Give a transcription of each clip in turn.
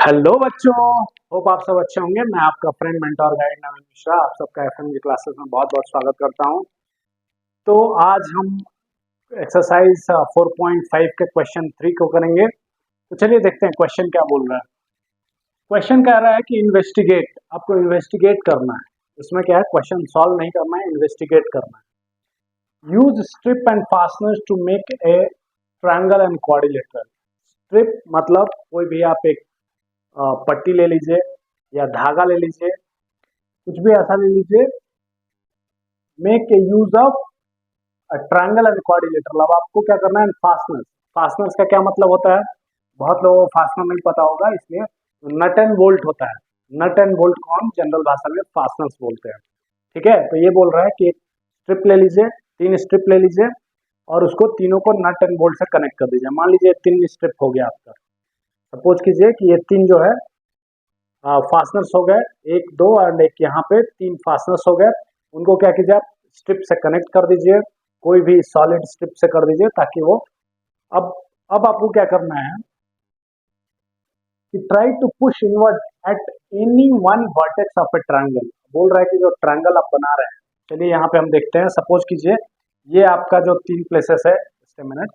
Hello बच्चों, hope आप सब अच्छे होंगे। मैं आपका फ्रेंड मेंटोर गाइड नवीन मिश्रा आप सबका एफएम क्लासेस में बहुत बहुत स्वागत करता हूं। तो आज हम एक्सरसाइज 4.5 के क्वेश्चन 3 को करेंगे। तो चलिए देखते हैं क्वेश्चन क्या बोल रहा है। क्वेश्चन कह रहा है कि इन्वेस्टिगेट, आपको इन्वेस्टिगेट करना है। इसमें क्या है, क्वेश्चन सॉल्व नहीं करना है, इन्वेस्टिगेट करना है। Use strip and fasteners to make a triangle and quadrilateral. Strip मतलब कोई भी आप एक पट्टी ले लीजिए या धागा ले लीजिए, कुछ भी ऐसा ले लीजिए। Make a use of triangle and quadrilateral. अब आपको क्या करना है, फास्टनर्स। फास्टनर्स का क्या मतलब होता है, बहुत लोगों को फास्टनर नहीं पता होगा, इसलिए नट एंड बोल्ट होता है। नट एंड बोल्ट को हम जनरल भाषा में फास्टनर्स बोलते हैं। ठीक है, तो ये बोल रहा है कि एक स्ट्रिप ले लीजिए, 3 स्ट्रिप ले लीजिए और उसको तीनों को नट एंड बोल्ट से कनेक्ट कर दीजिए। मान लीजिए 3 स्ट्रिप हो गया आपका। सपोज कीजिए कि ये 3 जो है फास्टनर्स हो गए, 1 2 और एक यहाँ पे 3 फास्टनर्स हो गए। उनको क्या कीजिए, आप स्ट्रिप से कनेक्ट कर दीजिए, कोई भी सॉलिड स्ट्रिप से कर दीजिए ताकि वो अब आपको क्या करना है कि try to push inward at any one vertex of a triangle. बोल रहा है कि जो ट्रायंगल आप बना रहे हैं, चलिए यहाँ पे हम देखते हैं। सपोज कीजिए ये आपका जो 3 प्लेसेस है, मिनट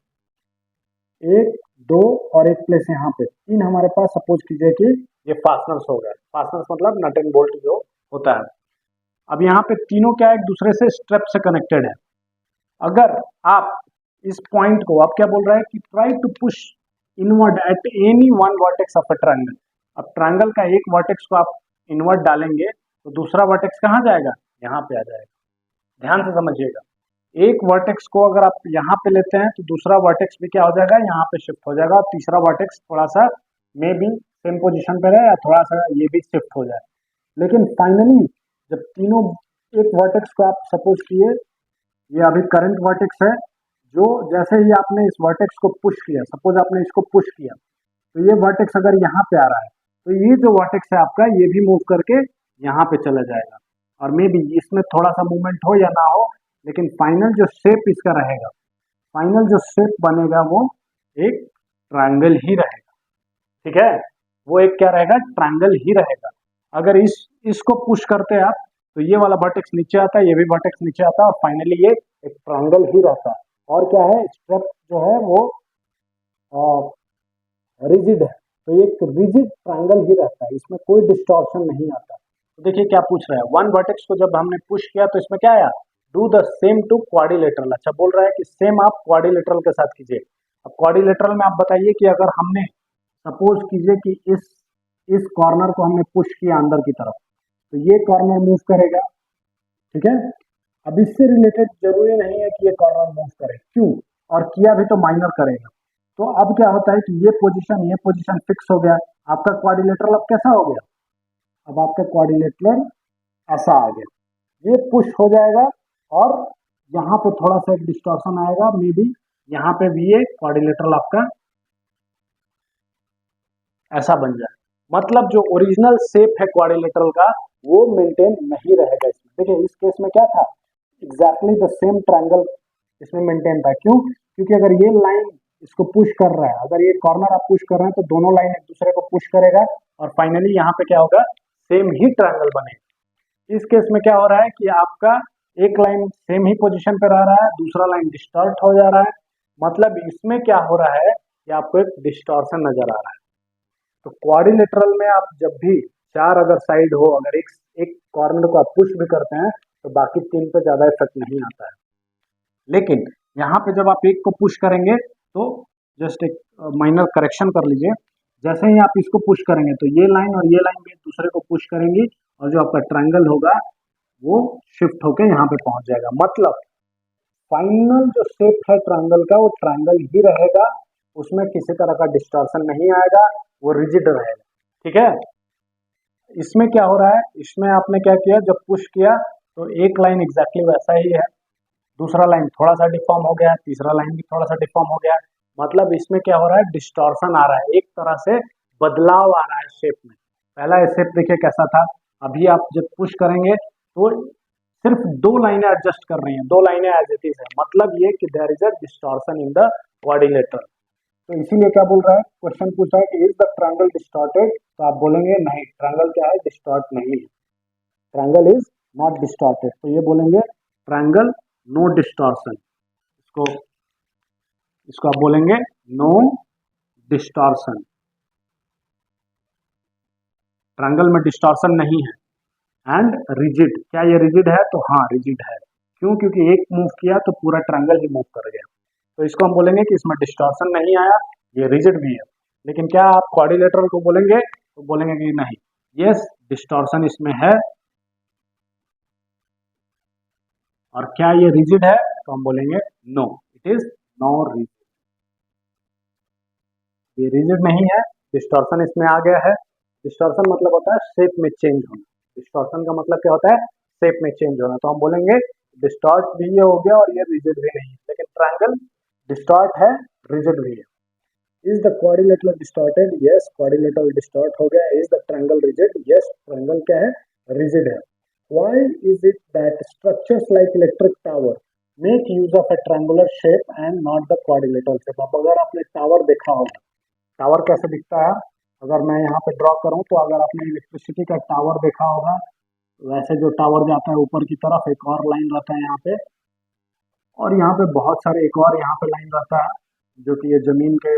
1 2 और एक प्लेस यहाँ पे 3 हमारे पास। सपोज कीजिए कि ये फास्टनर्स हो गए। फास्टनर्स मतलब नट एंड बोल्ट जो होता है। अब यहाँ पे तीनों क्या एक दूसरे से स्ट्रेप से कनेक्टेड है। अगर आप इस पॉइंट को, आप क्या बोल रहा है कि try to push inward at any one vertex of a triangle. अब ट्रायंगल का एक वर्टेक्स को आप इनवर्ड डालेंगे तो दूसरा वर्टेक्स कहाँ जाएगा, यहाँ पे आ जाएगा। ध्यान से समझिएगा, एक वर्टेक्स को अगर आप यहाँ पे लेते हैं तो दूसरा वर्टेक्स भी क्या हो जाएगा, यहाँ पे शिफ्ट हो जाएगा। और तीसरा वर्टेक्स थोड़ा सा मे बी सेम पोजीशन पे रहे या थोड़ा सा ये भी शिफ्ट हो जाए। लेकिन फाइनली जब तीनों एक वर्टेक्स को आप सपोज किए, ये अभी करंट वर्टेक्स है, जो जैसे ही आपने इस वर्टेक्स को पुश किया, सपोज आपने इसको पुश किया तो ये वर्टेक्स अगर यहाँ पे आ रहा है तो ये जो वर्टेक्स है आपका ये भी मूव करके यहाँ पे चला जाएगा। और मे बी इसमें थोड़ा सा मूवमेंट हो या ना हो, लेकिन फाइनल जो शेप इसका रहेगा, फाइनल जो शेप बनेगा वो एक ट्रायंगल ही रहेगा। ठीक है, वो एक क्या रहेगा, ट्रायंगल ही रहेगा। अगर इसको पुश करते हैं आप तो ये वाला वर्टेक्स नीचे आता है, ये भी वर्टेक्स नीचे आता है और फाइनली ये एक ट्रायंगल ही रहता है। और क्या है, स्ट्रेप जो है वो रिजिड है, तो ये एक रिजिड ट्रायंगल ही रहता है, इसमें कोई डिस्टॉर्शन नहीं आता। तो देखिए क्या पूछ रहा है, वन वर्टेक्स को जब हमने पुश किया तो इसमें क्या आया, do the same to quadrilateral. अच्छा, बोल रहा है कि सेम आप क्वाड्रिलेटरल के साथ कीजिए। अब क्वाड्रिलेटरल में आप बताइए कि अगर हमने सपोज कीजिए कि इस कॉर्नर को हमने पुश किया अंदर की तरफ तो ये कॉर्नर मूव करेगा। ठीक है, अब इससे रिलेटेड जरूरी नहीं है कि ये कॉर्नर मूव करे, क्यों, और किया भी तो माइनर करेगा। तो अब क्या होता है कि ये पोजीशन फिक्स हो गया। आपका क्वाड्रिलेटरल अब कैसा हो गया, अब आपका क्वाड्रिलेटरल ऐसा आ गया, ये पुश हो जाएगा और यहाँ पे थोड़ा सा एक डिस्टॉर्शन आएगा, मे बी यहाँ पे भी ये क्वाड्रिलेटरल आपका ऐसा बन जाए। मतलब जो ओरिजिनल शेप है क्वाड्रिलेटरल का वो मेंटेन नहीं रहेगा इसमें। देखिए इस केस में क्या था, एग्जैक्टली द सेम ट्रायंगल इसमें मेंटेन था। क्यों, क्योंकि अगर ये लाइन इसको पुश कर रहा है, अगर ये कॉर्नर आप पुश कर रहे हैं तो दोनों लाइन एक दूसरे को पुश करेगा और फाइनली यहाँ पे क्या होगा, सेम ही ट्रायंगल बनेगा। इस केस में क्या हो रहा है कि आपका एक लाइन सेम ही पोजीशन पे रह रहा है, दूसरा लाइन डिस्टॉर्ट हो जा रहा है। मतलब इसमें क्या हो रहा है कि आपको एक डिस्टॉर्शन नजर आ रहा है। तो क्वाड्रिलेटरल में आप जब भी 4 अगर साइड हो, अगर एक कॉर्नर को आप पुश भी करते हैं तो बाकी 3 पे ज्यादा इफेक्ट नहीं आता है। लेकिन यहाँ पे जब आप एक को पुश करेंगे तो जस्ट एक माइनर करेक्शन कर लीजिए। जैसे ही आप इसको पुश करेंगे तो ये लाइन और ये लाइन भी एक दूसरे को पुश करेंगी और जो आपका ट्रायंगल होगा वो शिफ्ट होकर यहाँ पे पहुंच जाएगा। मतलब फाइनल जो शेप है ट्रायंगल का वो ट्रायंगल ही रहेगा, उसमें किसी तरह का डिस्टॉर्शन नहीं आएगा, वो रिजिड रहेगा। ठीक है, इसमें क्या हो रहा है, इसमें आपने क्या किया, जब पुश किया तो एक लाइन एग्जैक्टली वैसा ही है, दूसरा लाइन थोड़ा सा डिफॉर्म हो गया, तीसरा लाइन भी थोड़ा सा डिफॉर्म हो गया। मतलब इसमें क्या हो रहा है, डिस्टॉर्शन आ रहा है, एक तरह से बदलाव आ रहा है शेप में। पहला शेप देखिए कैसा था, अभी आप जब पुश करेंगे तो सिर्फ 2 लाइनें एडजस्ट कर रही हैं, 2 लाइनें एज इट इज है। मतलब ये कि there is a distortion in the quadrilateral. तो इसीलिए क्या बोल रहा है, क्वेश्चन पूछ रहा है कि इज द ट्रायंगल डिस्टॉर्टेड। तो आप बोलेंगे नहीं, ट्रायंगल क्या है, डिस्टॉर्ट नहीं है, ट्रायंगल इज नॉट डिस्टॉर्टेड। तो ये बोलेंगे ट्रायंगल नो डिस्टॉर्शन, इसको इसको आप बोलेंगे नो डिस्टॉर्शन, ट्रायंगल में डिस्टॉर्शन नहीं है। एंड रिजिड, क्या ये रिजिड है, तो हाँ रिजिड है। क्यों, क्योंकि एक मूव किया तो पूरा ट्रायंगल ही मूव कर गया। तो इसको हम बोलेंगे कि इसमें डिस्टॉर्शन नहीं आया, ये रिजिड भी है। लेकिन क्या आप क्वाड्रिलेटरल को बोलेंगे तो बोलेंगे कि नहीं, यस डिस्टॉर्शन इसमें है। और क्या ये रिजिड है, तो हम बोलेंगे no, it is no rigid, ये रिजिड नहीं है, डिस्टॉर्शन इसमें आ गया है। डिस्टॉर्शन मतलब होता है शेप में चेंज होना, डिस्टॉर्शन का मतलब क्या होता है, शेप में चेंज होना। तो हम बोलेंगे डिस्टॉर्ट भी ये हो गया और ये रिजिड भी नहीं है, लेकिन ट्रायंगल डिस्टॉर्ट है, रिजिड भी है। Is the quadrilateral distorted, yes quadrilateral distort हो गया। Is the triangle rigid, yes triangle क्या है, रिजिड है। Why is it that structures like electric tower make use of a triangular shape and not the quadrilateral shape. अब अगर आपने tower देखा होगा, टावर कैसे दिखता है, अगर मैं यहाँ पे ड्रॉ करूँ तो अगर आपने इलेक्ट्रिसिटी का टावर देखा होगा, वैसे जो टावर जाता है ऊपर की तरफ एक और लाइन रहता है यहाँ पे, और यहाँ पे बहुत सारे एक और यहाँ पे लाइन रहता है जो कि ये जमीन के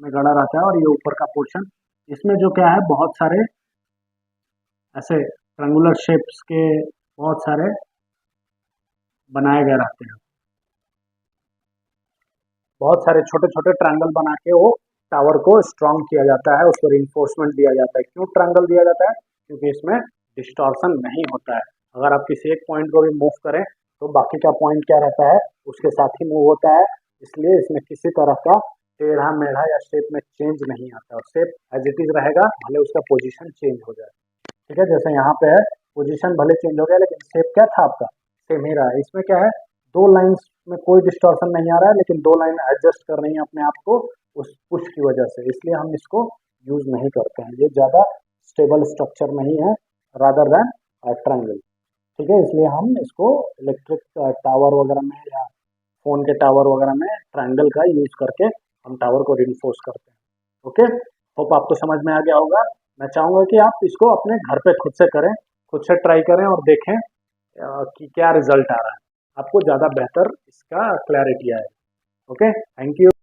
में गड़ा रहता है, और ये ऊपर का पोर्शन, इसमें जो क्या है बहुत सारे ऐसे ट्रायंगुलर शेप्स के बहुत सारे बनाए गए रहते हैं, बहुत सारे छोटे छोटे ट्रायंगल बना के वो टावर को स्ट्रॉन्ग किया जाता है, उसको रिइंफोर्समेंट दिया जाता है। क्यों ट्रायंगल दिया जाता है, क्योंकि इसमें डिस्टॉर्शन नहीं होता है। अगर आप किसी एक पॉइंट को भी मूव करें तो बाकी का पॉइंट क्या रहता है, उसके साथ ही मूव होता है, इसलिए इसमें किसी तरह का टेढ़ा मेढ़ा या शेप में चेंज नहीं आता, और शेप एज इट इज रहेगा, भले उसका पोजीशन चेंज हो जाए। ठीक है, जैसे यहाँ पे है, पोजीशन भले चेंज हो गया लेकिन शेप क्या था आपका, सेम ही रहा है। इसमें क्या है, दो लाइंस में कोई डिस्टॉर्शन नहीं आ रहा है, लेकिन दो लाइन एडजस्ट कर रही है अपने आप को उस पुश की वजह से, इसलिए हम इसको यूज नहीं करते हैं। ये ज्यादा स्टेबल स्ट्रक्चर नहीं है रादर देन ट्रायंगल। ठीक है, इसलिए हम इसको इलेक्ट्रिक टावर वगैरह में या फोन के टावर वगैरह में ट्रायंगल का यूज करके हम टावर को रिइंफोर्स करते हैं। ओके, होप आपको समझ में आ गया होगा। मैं चाहूंगा कि आप इसको अपने घर पे खुद से करें, खुद से ट्राई करें और देखें कि क्या रिजल्ट आ रहा है, आपको ज़्यादा बेहतर इसका क्लैरिटी आएगा। Okay, thank you.